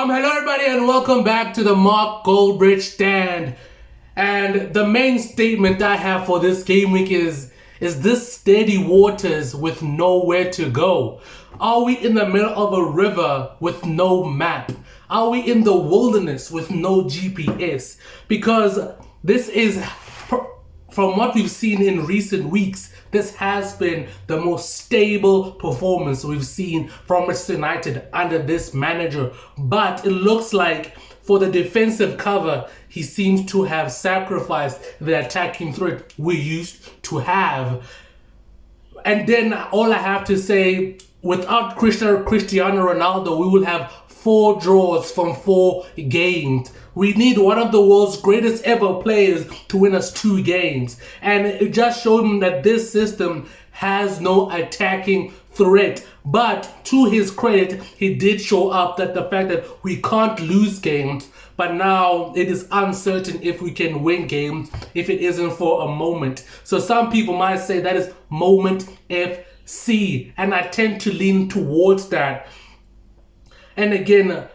Hello everybody and welcome back to the Mark Goldbridge stand. And the main statement I have for this game week is this steady waters with nowhere to go? Are we in the middle of a river with no map? Are we in the wilderness with no GPS? Because this is, from what we've seen in recent weeks, this has been the most stable performance we've seen from Manchester United under this manager. But it looks like for the defensive cover, he seems to have sacrificed the attacking threat we used to have. And then all I have to say, without Cristiano Ronaldo, we will have 4 draws from 4 games. We need one of the world's greatest ever players to win us 2 games. And it just showed him that this system has no attacking threat. But to his credit, he did show up that the fact that we can't lose games, but now it is uncertain if we can win games if it isn't for a moment. So some people might say that is moment FC, and I tend to lean towards that. And again,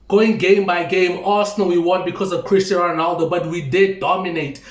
going game by game, Arsenal we won because of Cristiano Ronaldo, but we did dominate.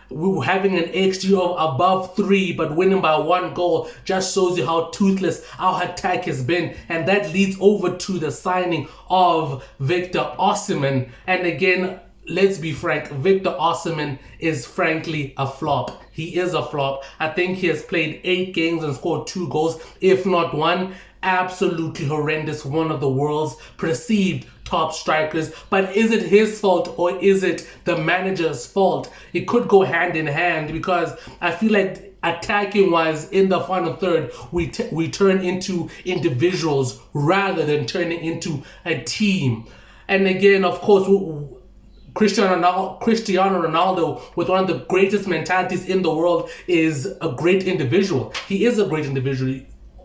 We were having an XG of above 3, but winning by 1 goal just shows you how toothless our attack has been. And that leads over to the signing of Victor Osimhen. And again, let's be frank, Victor Osimhen is frankly a flop. He is a flop. I think he has played 8 games and scored 2 goals, if not 1. Absolutely horrendous, one of the world's perceived top strikers. But is it his fault or is it the manager's fault? It could go hand in hand, because I feel like attacking wise in the final third we turn into individuals rather than turning into a team. And again, of course, Cristiano Ronaldo, with one of the greatest mentalities in the world, is a great individual. He is a great individual.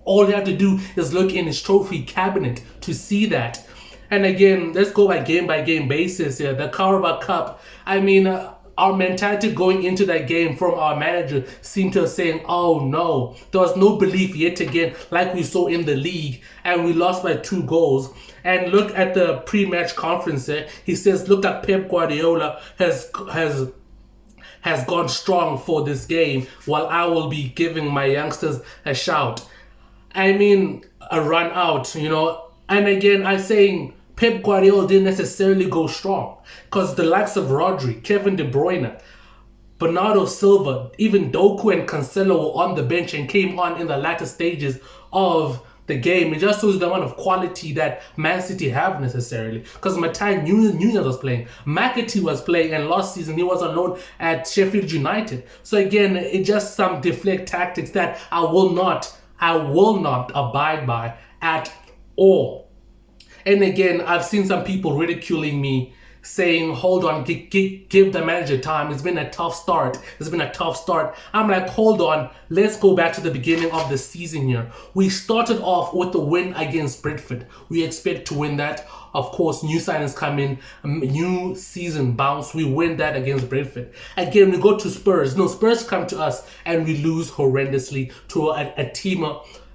All you have to do is look in his trophy cabinet to see that. And again, let's go by game basis here. The Carabao Cup, I mean, our mentality going into that game from our manager seemed to have saying, oh no, there was no belief yet again like we saw in the league, and we lost by 2 goals. And look at the pre-match conference there. He says, look at Pep Guardiola has gone strong for this game, while I will be giving my youngsters a shout. I mean, a run out, And again, I'm saying Pep Guardiola didn't necessarily go strong, because the likes of Rodri, Kevin De Bruyne, Bernardo Silva, even Doku and Cancelo were on the bench and came on in the latter stages of the game. It just shows the amount of quality that Man City have necessarily, because Matai Nunez was playing, McAtee was playing, and last season he was on loan at Sheffield United. So again, it's just some deflect tactics that I will not abide by at all. And again, I've seen some people ridiculing me, saying, hold on, give the manager time. It's been a tough start. I'm like, hold on. Let's go back to the beginning of the season here. We started off with the win against Brentford. We expect to win that. Of course, new signings come in, new season bounce. We win that against Brentford. Again, we go to Spurs. No, Spurs come to us and we lose horrendously to a team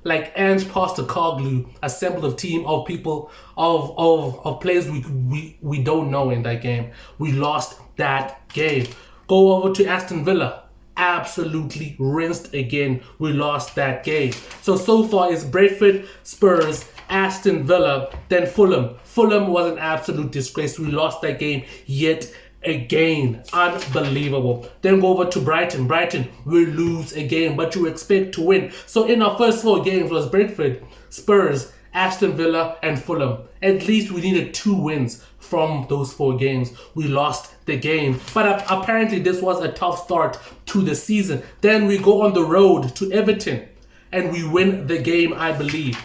like Ange Postecoglou, assembled a team of people, of players we don't know in that game. We lost that game. Go over to Aston Villa. Absolutely rinsed again. We lost that game. So far it's Brentford, Spurs, Aston Villa, then Fulham. Fulham was an absolute disgrace. We lost that game yet again. Unbelievable. Then go over to Brighton. Brighton, we lose again, but you expect to win. So in our first 4 games was Brentford, Spurs, Aston Villa, and Fulham. At least we needed 2 wins from those 4 games. We lost the game. But apparently this was a tough start to the season. Then we go on the road to Everton and we win the game, I believe,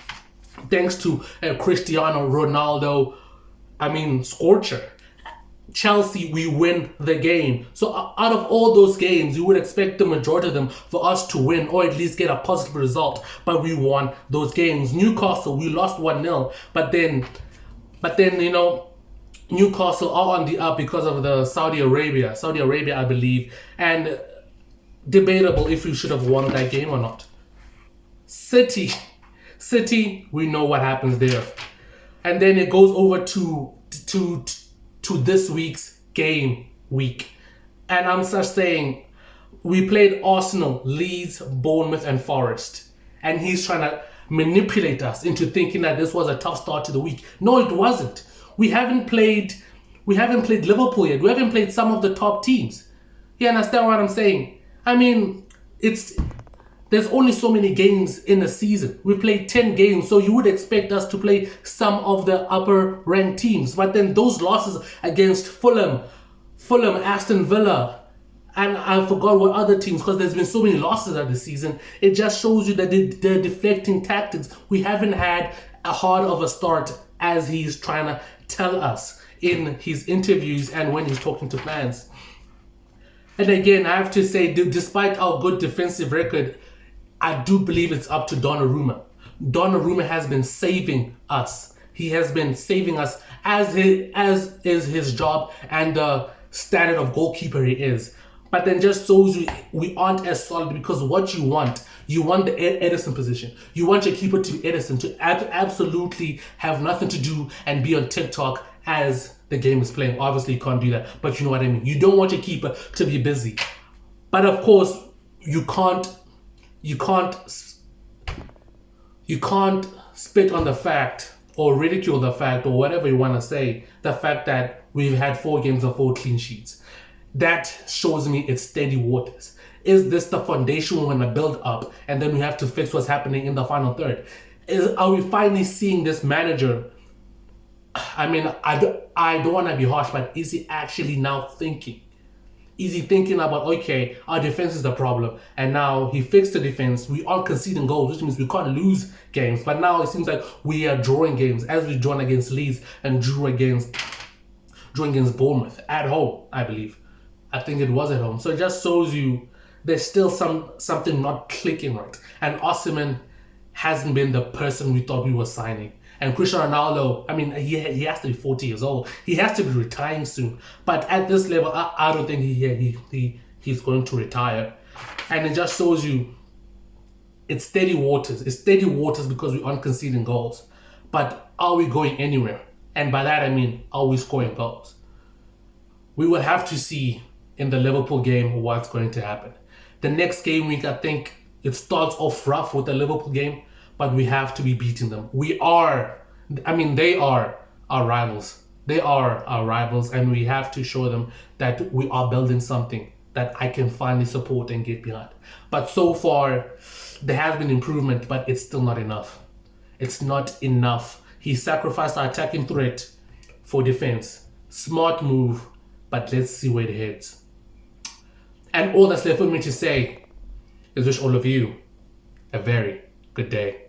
thanks to Cristiano Ronaldo. Scorcher. Chelsea, we win the game. So out of all those games, you would expect the majority of them for us to win, or at least get a positive result, but we won those games. Newcastle, we lost 1-0, but then Newcastle are on the up because of the Saudi Arabia, I believe, and debatable if we should have won that game or not. City, we know what happens there. And then it goes over to to to this week's game week. And I'm just saying, we played Arsenal, Leeds, Bournemouth, and Forest. And he's trying to manipulate us into thinking that this was a tough start to the week. No, it wasn't. We haven't played Liverpool yet. We haven't played some of the top teams. You understand what I'm saying? I mean, there's only so many games in a season. We played 10 games, so you would expect us to play some of the upper ranked teams. But then those losses against Fulham, Aston Villa, and I forgot what other teams, because there's been so many losses of the season. It just shows you that the deflecting tactics, we haven't had a hard of a start as he's trying to tell us in his interviews and when he's talking to fans. And again, I have to say, despite our good defensive record, I do believe it's up to Donnarumma. Donnarumma has been saving us. He has been saving us as is his job and the standard of goalkeeper he is. But then just shows you we aren't as solid, because what you want the Edison position. You want your keeper to be Edison, to absolutely have nothing to do and be on TikTok as the game is playing. Obviously you can't do that, but you know what I mean. You don't want your keeper to be busy. But of course, you can't spit on the fact or ridicule the fact or whatever you want to say, the fact that we've had 4 games of 4 clean sheets. That shows me it's steady waters. Is this the foundation we want to build up, and then we have to fix what's happening in the final third? Are we finally seeing this manager? I mean, I don't want to be harsh, but is he actually now thinking? Is he thinking about, okay, our defense is the problem, and now he fixed the defense, we aren't conceding goals, which means we can't lose games, but now it seems like we are drawing games, as we drawn against Leeds and drew against Bournemouth at home, I believe. I think it was at home. So it just shows you there's still something not clicking right. And Osimhen hasn't been the person we thought we were signing. And Cristiano Ronaldo, I mean, he has to be 40 years old. He has to be retiring soon. But at this level, I don't think he's going to retire. And it just shows you it's steady waters. It's steady waters because we aren't conceding goals. But are we going anywhere? And by that I mean, are we scoring goals? We will have to see in the Liverpool game what's going to happen. The next game week, I think it starts off rough with the Liverpool game, but we have to be beating them. They are our rivals. They are our rivals, and we have to show them that we are building something that I can finally support and get behind. But so far, there has been improvement, but it's still not enough. It's not enough. He sacrificed our attacking threat for defense. Smart move, but let's see where it heads. And all that's left for me to say is wish all of you a very good day.